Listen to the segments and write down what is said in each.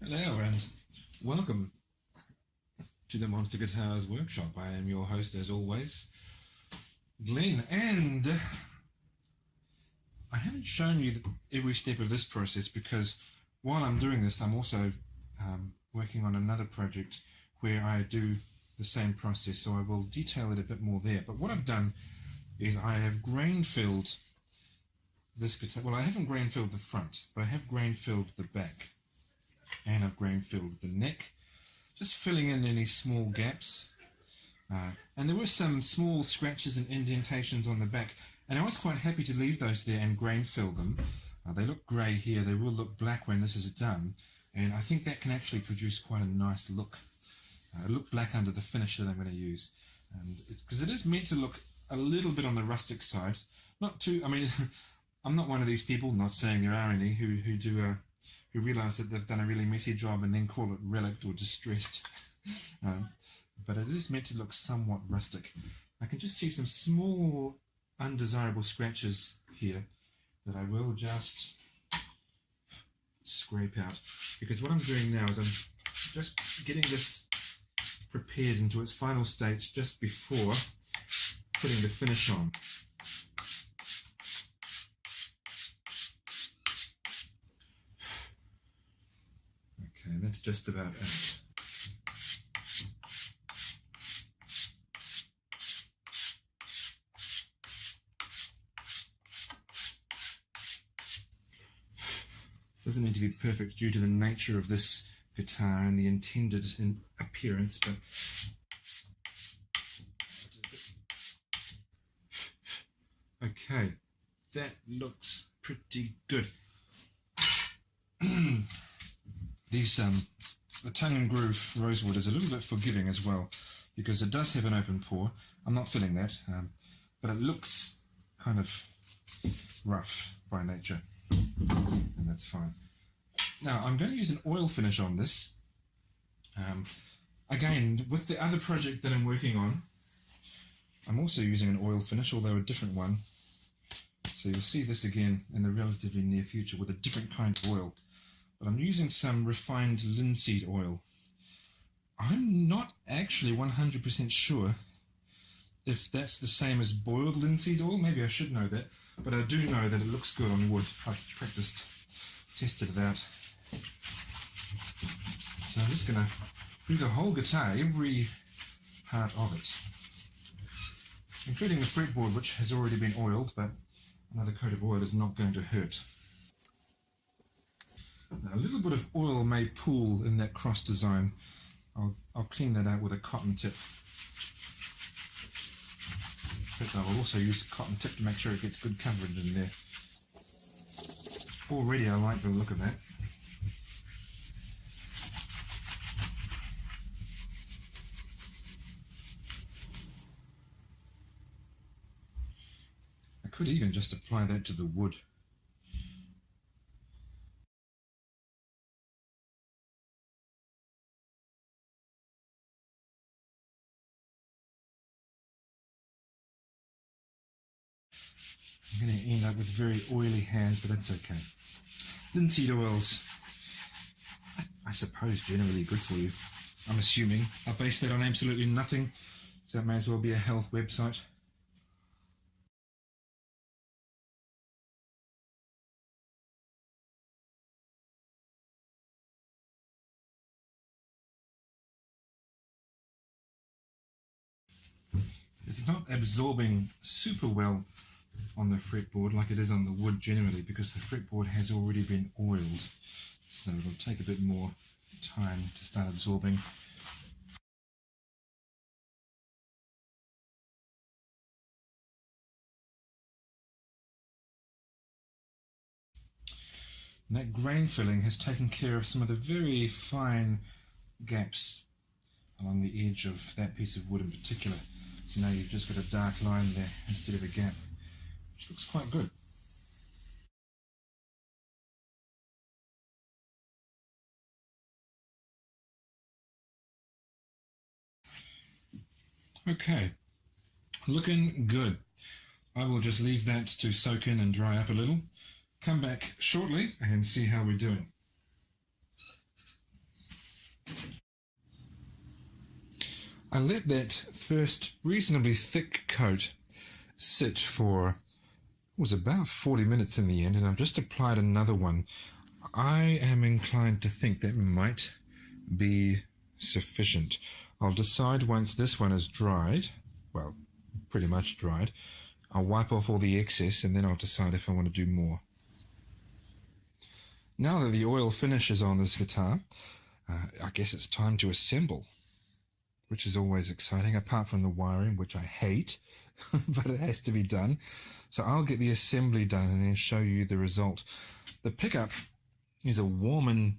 Hello and welcome to the Monster Guitars Workshop. I am your host as always, Glenn, and I haven't shown you every step of this process because while I'm doing this I'm also working on another project where I do the same process, so I will detail it a bit more there. But what I've done is I have grain filled this guitar. Well, I haven't grain filled the front, but I have grain filled the back, and I've grain filled the neck, just filling in any small gaps. And there were some small scratches and indentations on the back, and I was quite happy to leave those there and grain fill them. They look grey here, they will look black when this is done, and I think that can actually produce quite a nice look. Look black under the finish that I'm going to use, because it is meant to look a little bit on the rustic side. Not too, I mean, I'm not one of these people, not saying there are any, who realise that they've done a really messy job and then call it relict or distressed. But it is meant to look somewhat rustic. I can just see some small undesirable scratches here that I will just scrape out, because what I'm doing now is I'm just getting this prepared into its final stage just before putting the finish on. Okay, that's just about it. Doesn't need to be perfect due to the nature of this guitar and the intended appearance, but okay, that looks pretty good. The tongue and groove rosewood is a little bit forgiving as well, because it does have an open pore. I'm not filling that, but it looks kind of rough by nature, and that's fine. Now I'm going to use an oil finish on this. Again, with the other project that I'm working on, I'm also using an oil finish, although a different one. So you'll see this again in the relatively near future with a different kind of oil. But I'm using some refined linseed oil. I'm not actually 100% sure if that's the same as boiled linseed oil. Maybe I should know that, but I do know that it looks good on wood. I've tested it out. So I'm just going to do the whole guitar, every part of it, including the fretboard, which has already been oiled, but another coat of oil is not going to hurt. Now, a little bit of oil may pool in that cross design. I'll clean that out with a cotton tip. In fact, I will also use a cotton tip to make sure it gets good coverage in there. Already I like the look of that. I could even just apply that to the wood. I'm going to end up with very oily hands, but that's okay. Linseed oils, I suppose, generally good for you. I'm assuming. I base that on absolutely nothing, so it may as well be a health website. It's not absorbing super well on the fretboard like it is on the wood generally, because the fretboard has already been oiled, so it'll take a bit more time to start absorbing. And that grain filling has taken care of some of the very fine gaps along the edge of that piece of wood in particular. So now you've just got a dark line there instead of a gap, which looks quite good. Okay, looking good. I will just leave that to soak in and dry up a little. Come back shortly and see how we're doing. I let that first reasonably thick coat sit for, it was about 40 minutes in the end, and I've just applied another one. I am inclined to think that might be sufficient. I'll decide once this one is dried, well, pretty much dried. I'll wipe off all the excess and then I'll decide if I want to do more. Now that the oil finish is on this guitar, I guess it's time to assemble, which is always exciting, apart from the wiring, which I hate, but it has to be done. So I'll get the assembly done and then show you the result. The pickup is a Warman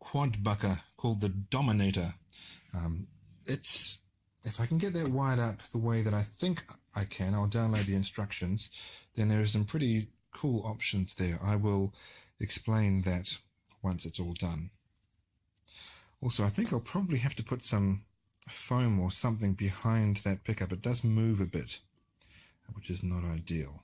quadbucker called the Dominator. It's, if I can get that wired up the way that I think I can, I'll download the instructions, then there are some pretty cool options there. I will explain that once it's all done. Also, I think I'll probably have to put some foam or something behind that pickup. It does move a bit, which is not ideal.